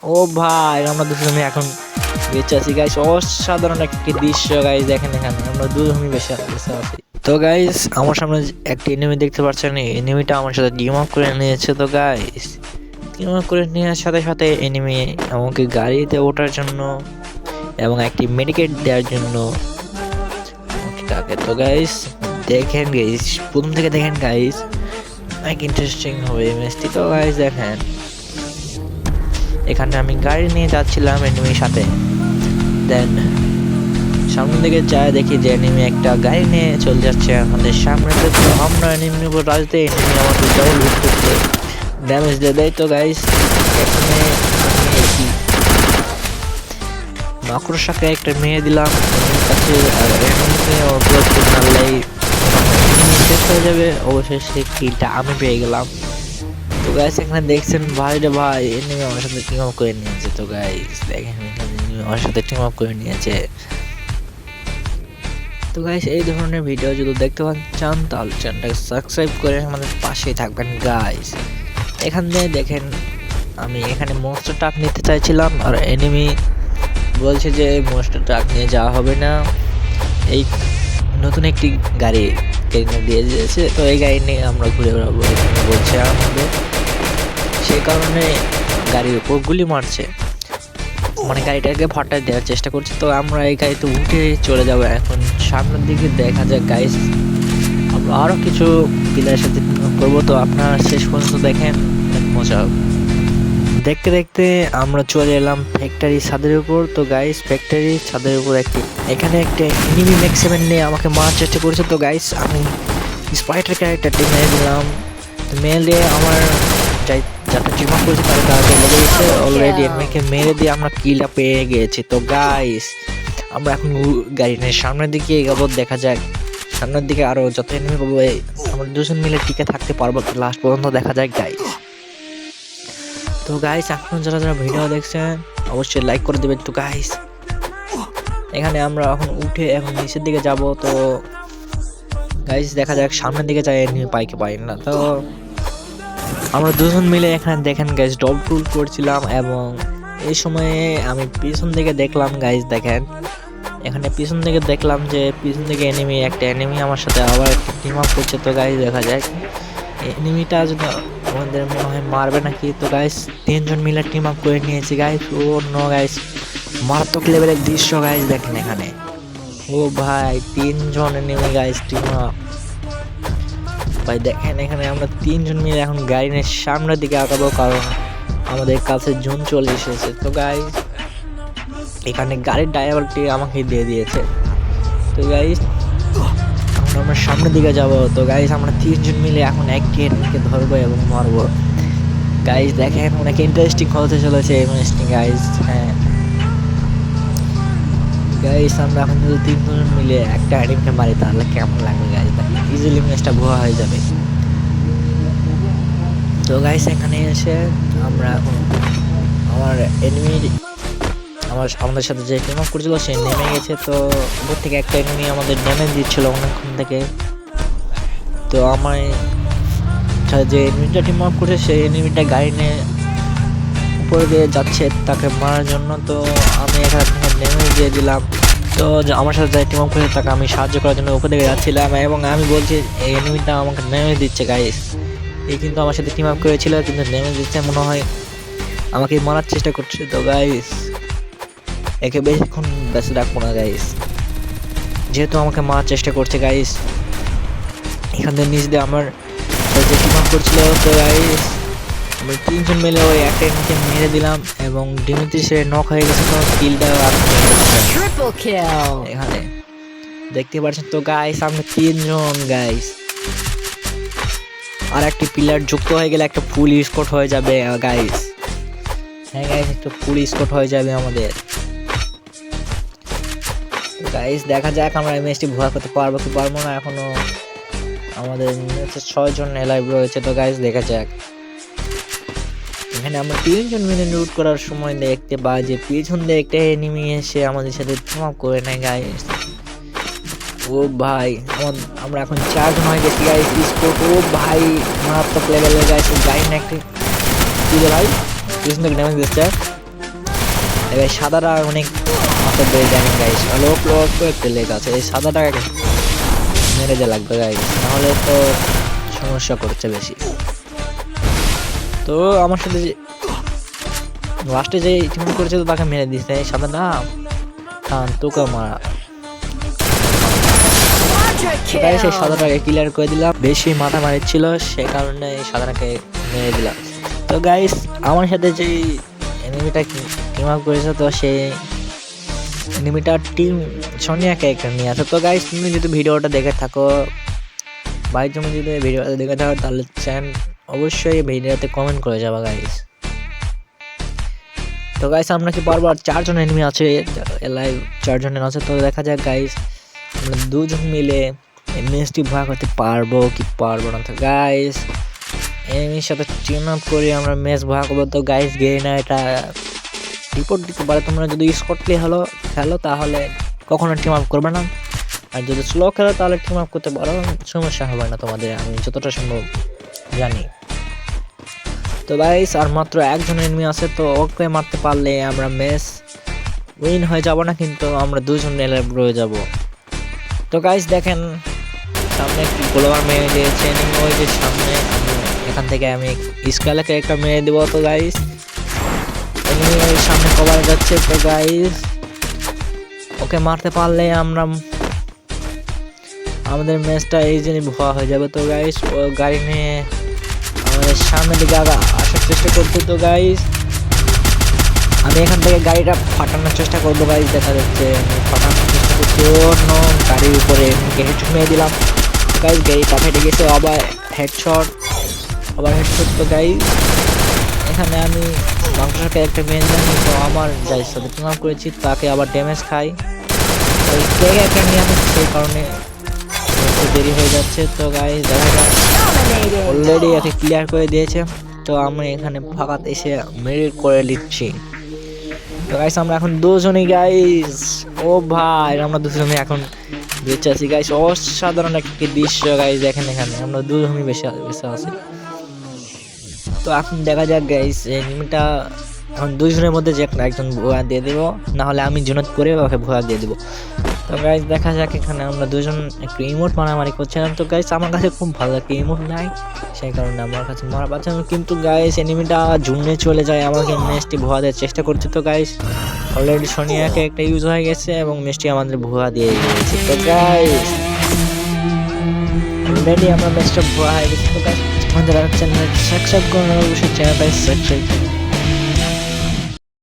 ও ভাই আমরা দুজনে এখন বেঁচে আছি গাইস। অসাধারণ একটি দৃশ্য গাইস, দেখেন এখানে আমরা দুজনই বেঁচে আছি। তো গাইস আমার সামনে একটি এনিমি দেখতে পাচ্ছেন, এনিমিটা আমার সাথে টিম আপ করে নিয়েছে। তো গাইস টিম আপ করে নেওয়ার সাথে সাথে এনিমি আমাকে গাড়িতে ওঠার জন্য এবং একটি মেডিকেট দেওয়ার জন্য আমাকে ডাকে। তো গাইস দেখেন গাইস, প্রথম থেকে দেখেন গাইস, অনেক ইন্টারেস্টিং হবে এই ম্যাচটি। তো গাইস দেখেন এখানে আমি গাড়ি নিয়ে যাচ্ছিলাম এনিমির সাথে, দেন সামনের দিকে যায় দেখি যে এনিমি একটা গাড়ি নিয়ে চলে যাচ্ছে আমাদের সামনে। তো আমরা এনিমির উপর রাজতে এনিমি আমাদের ডাবল হিট করতে ড্যামেজ দিয়ে দেয়। তো গাইস এখানে আমি একটি মাকড়সাকে একটা মেরে দিলাম এনিমির কাছে, আর এনিমিকে অপরাধ মারলেই এনিমি শেষ হয়ে যাবে। অবশেষে কিলটা আমি পেয়ে গেলাম। তো গাইস এখানে দেখছেন ভাই রে ভাই, এনিমি আমার সাথে টিম আপ করে নিয়েছে। তো গাইস দেখেন এখানে এনিমি আমার সাথে টিম আপ করে নিয়েছে। তো গাইস এই ধরনের ভিডিও যদি দেখতে চান তাহলে চ্যানেলটাকে সাবস্ক্রাইব করে আমাদের পাশেই থাকবেন গাইস। এখান থেকে দেখেন আমি এখানে মনস্টার ট্রাক নিতে চাইছিলাম, আর এনিমি বলছে যে মনস্টার ট্রাক নিয়ে যাওয়া হবে না, এই নতুন একটি গাড়ি কিনে দিয়ে দিয়েছে। তো এই গাড়ি নিয়ে আমরা ঘুরে বেড়াবো এখানে বলছে আমাদের, সেই কারণে গাড়ির উপর গুলি মারছে, মানে গাড়িটাকে ফাটায় দেওয়ার চেষ্টা করছে। তো আমরা এই গাড়িতে উঠে চলে যাব এখন সামনের দিকে। দেখা যাক গাইস আমরা আরও কিছু প্লেয়ারের সাথে করবো, তো আপনারা শেষ পর্যন্ত দেখেন, মজা হবে। দেখতে দেখতে আমরা চলে এলাম ফ্যাক্টরি ছাদের উপর। তো গাইস ফ্যাক্টরি ছাদের উপর এখানে একটা এনিমি ম্যাক্সিমাম নিয়ে আমাকে মারার চেষ্টা করেছে। তো গাইস আমি স্পাইডার ক্যারেক্টারটি মেরে দিলাম, মেরে আমার যাতে টিম আপ করেছে তার গায়ে লেগে গেছে অলরেডি, এনিমিকে মেরে দিয়ে আমরা কিলটা পেয়ে গেছি। তো গাইস আমরা এখন গাড়ির সামনের দিকে এগোবো, দেখা যাক সামনের দিকে আরো যত এনিমি পাবো আমরা দুজন মিলে টিকে থাকতে পারবো লাস্ট পর্যন্ত, দেখা যাক গাইস। তো গাইস এখন যারা যারা ভিডিও দেখছেন অবশ্যই লাইক করে দেবেন। তো গাইস এখানে আমরা এখন উঠে এখন নিচের দিকে যাব। তো গাইস দেখা যাক সামনের দিকে যাই এনিমি পাই না। তো আমরা দুজন মিলে এখানে দেখেন গাইস ডব টুল করছিলাম, এবং এই সময়ে আমি পিছন দিকে দেখলাম গাইস, দেখেন এখানে পিছন দিকে দেখলাম যে পিছন দিকে একটা এনিমি আমার সাথে আবার একটা টিম আপ করছে। তো গাইস দেখা যায় এনিমিটা যদি আমাদের মনে হয় মারবে নাকি। তো গাইস তিনজন মিলে টিম আপ করে নিয়েছি গাইস। ও নো গাইস মারাত্মক লেভেলের দৃশ্য গাইস, দেখেন এখানে ও ভাই তিনজন এনিমি গাইস টিম আপ ভাই। দেখেন এখানে আমরা তিনজন মিলে এখন গাড়ি নিয়ে সামনের দিকে আগাবো, কারণ আমাদের কাছে জুন চলে এসেছে। তো গাইস এখানে গাড়ির ড্রাইভারটি আমাকে দিয়ে দিয়েছে। তো গাইস এখন আমরা সামনের দিকে যাব। তো গাইস আমরা তিনজন মিলে এখন একটি এনিমিকে ধরবো এবং মারবো গাইস। দেখেন অনেক ইন্টারেস্টিং হতে চলেছে এই ম্যাচটি গাইস। হ্যাঁ গাইস আমরা এখন যদি তিনজন মিলে একটা এনিমিকে মারি তাহলে কেমন লাগবে গাইস, ইজিলি ম্যাচটা ভুয়া হয়ে যাবে। তো গাইস এখানে এসে আমরা এখন আমাদের সাথে যে টিম আপ করেছিল সে নেমে গেছে। তো উপর থেকে একটা এনিমি আমাদের ড্যামেজ দিচ্ছিল অনেকক্ষণ থেকে। তো আমার যে এনিমিটা টিম আপ করেছে সেই এনিমিটা গাড়ি নিয়ে উপরে দিয়ে যাচ্ছে তাকে মারার জন্য। তো আমি এখান থেকে ড্যামেজ দিয়ে দিলাম। তো আমার সাথে যে টিম আপ করেছে তাকে আমি সাহায্য করার জন্য উপর দিকে যাচ্ছিলাম, এবং আমি বলছি এই এনিমিটা আমাকে ড্যামেজ দিচ্ছে গাইস। এই কিন্তু আমার সাথে টিম আপ করেছিল কিন্তু ড্যামেজ দিচ্ছে, মনে হয় আমাকে মারার চেষ্টা করছে। তো গাইস একে বেশিক্ষণ বেঁচে রাখবো না গাইস, যেহেতু আমাকে মারার চেষ্টা করছে গাইস। এখান থেকে নিচ দিয়ে আমার যে টিম আপ করছিল। তো গাইস আমরা তিনজন মিলে ওই একটা এনিমিকে মেরে দিলাম, এবং ডিমিত্রি সে নক হয়ে গেছে। তো কিলটা এখানে দেখতে পাচ্ছেন। তো গাইস আমরা তিনজন গাইস, আর একটি প্লেয়ার যুক্ত হয়ে গেলে একটা ফুল স্কোর হয়ে যাবে গাইস। হ্যাঁ গাইস একটা ফুল স্কোর হয়ে যাবে আমাদের। গাইস দেখা যাক আমরা এই ম্যাচটি ভুয়া করতে পারবো কি পারবো না। এখনো আমাদের 6 জন লাইভ রয়েছে। তো গাইস দেখা যাক এখানে আমরা তিনজন মিলে লুট করার সময় দেখতে পাই যে পিছন দিয়ে একটা এনিমি এসে আমাদের সাথে টিম আপ করে নেয় গাইস। ও ভাই আমরা এখন 4 জন হয়ে গেছি গাইস। স্কোর ও ভাই মারাত্মক লেভেলের গাইস। গাড়ি না একটি ভাই পিছন থেকে ড্যামেজ দিচ্ছে। এই সাদাটা অনেক মাথা বেড়ে যাবেন গাইস, অল্প অল্প একটু লেগ আছে, এই সাদাটাকে মেরে যে লাগবে গাইস, নাহলে তো সমস্যা করছে বেশি। তো আমার সাথে যে লাস্টে যে টিম করেছে তো তাকে মেরে দিচ্ছে এই সাদাটা, তোকে মারা গাইস। এই সাদাটাকে ক্লিয়ার করে দিলাম, বেশি মাথা মারিছিল সে কারণে এই সাদাটাকে মেরে দিলাম। তো গাইস আমার সাথে যে এনিমিটা টিম আপ করেছে তো সেই এনিমিটা টিম সোনিয়াকে একটা নিয়ে আসে। তো গাইস তুমি যদি ভিডিওটা দেখে থাকো ভাই, তুমি যদি ভিডিওটা দেখে থাকো তাহলে অবশ্যই ভিডিওতে কমেন্ট করে যাবা গাইস। তো গাইস আমরা কি পারবো, আর 4 জন এনিমি আছে লাইভ, 4 জনের আছে। তো দেখা যাক গাইস আমরা 2 জন মিলে এই ম্যাচটি ভাগ করতে পারবো কি পারবো না। তো গাইস এনিমির সাথে টিম আপ করে আমরা ম্যাচ ভাগ করবো। তো গাইস গেইনা এটা রিপোর্ট দিতে পারে, তোমরা যদি স্কট প্লে খেলো তাহলে কখনো টিম আপ করবে না, আর যদি স্লো খেলো তাহলে টিম আপ করতে পারো, সমস্যা হবে না তোমাদের, আমি যতটা সম্ভব জানি। তো গাইস আর মাত্র 1 জন এনিমি আছে, তো ওকে মারতে পারলে আমরা ম্যাচ উইন হয়ে যাব না, কিন্তু আমরা 2 জন এলাইভ রয়ে যাব। তো গাইস দেখেন সামনে একটি গ্লোবাল মেরে দিয়েছে এনিমি, ওই যে সামনে, এখান থেকে আমি স্কালাকে একটা মেরে দেবো। তো গাইস এনিমি ওই সামনে কভার যাচ্ছে। তো গাইস ওকে মারতে পারলে আমরা আমাদের ম্যাচটা এই জন্য ভুয়া হয়ে যাবে। তো গাইস ও গাড়ি নিয়ে আমাদের সামনের দিকে আসার চেষ্টা করতে। তো গাইস আমি এখান থেকে গাড়িটা ফাটানোর চেষ্টা করবো গাইস, দেখা যাচ্ছে আমি ফাটানোর চেষ্টা করছি, অন্য গাড়ির উপরে হেডশট মেরে দিলাম গাইস, গাড়িটা ফেটে গেছে, আবার হেডশট। তো গাইস এখানে আমি মাংসটাকে একটা মেরে দিলাম, তো আমার যাই সাথে টিম আপ করেছি তাকে আবার ড্যামেজ খাই, ওই কেক একটা নিয়ে আসে সেই কারণে দেরি হয়ে যাচ্ছে। তো গাইস দেখা যায় অলরেডি একে ক্লিয়ার করে দিয়েছে, তো আমি এখানে ফাঁকাতে এসে মেরে করে নিচ্ছি। তো গাইস আমরা এখন 2 জনই গাইস, ও ভাই আমরা 2 জনই এখন বেঁচে আছি গাইস, অসাধারণ একটি দৃশ্য গাইস, দেখেন এখানে আমরা 2 জনই বেঁচে আছি। তো এখন দেখা যাক গাইস এনিমিটা এখন 2 জনের মধ্যে যে একজন ভুয়া দিয়ে দেবো, না হলে আমি জুনত করে ওকে ভুয়া দিয়ে দেবো। তো গাইস দেখা যাক এখানে আমরা 2 জন একটু ইমোট মারামারি করছিলাম। তো গাইস আমার কাছে খুব ভালো একটা ইমোট নাই, সেই কারণে আমার কাছে মারা পাচ্ছিলাম, কিন্তু গাইস এনিমিটা জুনে চলে যায়, আমাকে ম্যাচটি ভুয়া দেওয়ার চেষ্টা করছে। তো গাইস অলরেডি সোনিয়াকে একটা ইউজ হয়ে গেছে এবং ম্যাচটি আমাদের ভুয়া দিয়ে দিয়েছে। তো গাইস অলরেডি আমরা ম্যাচটা ভুয়া হয়ে গেছে। তো গাইস আমাদের চ্যানেল সাবস্ক্রাইব করুন, অবশ্যই চ্যানেলটা সাবস্ক্রাইব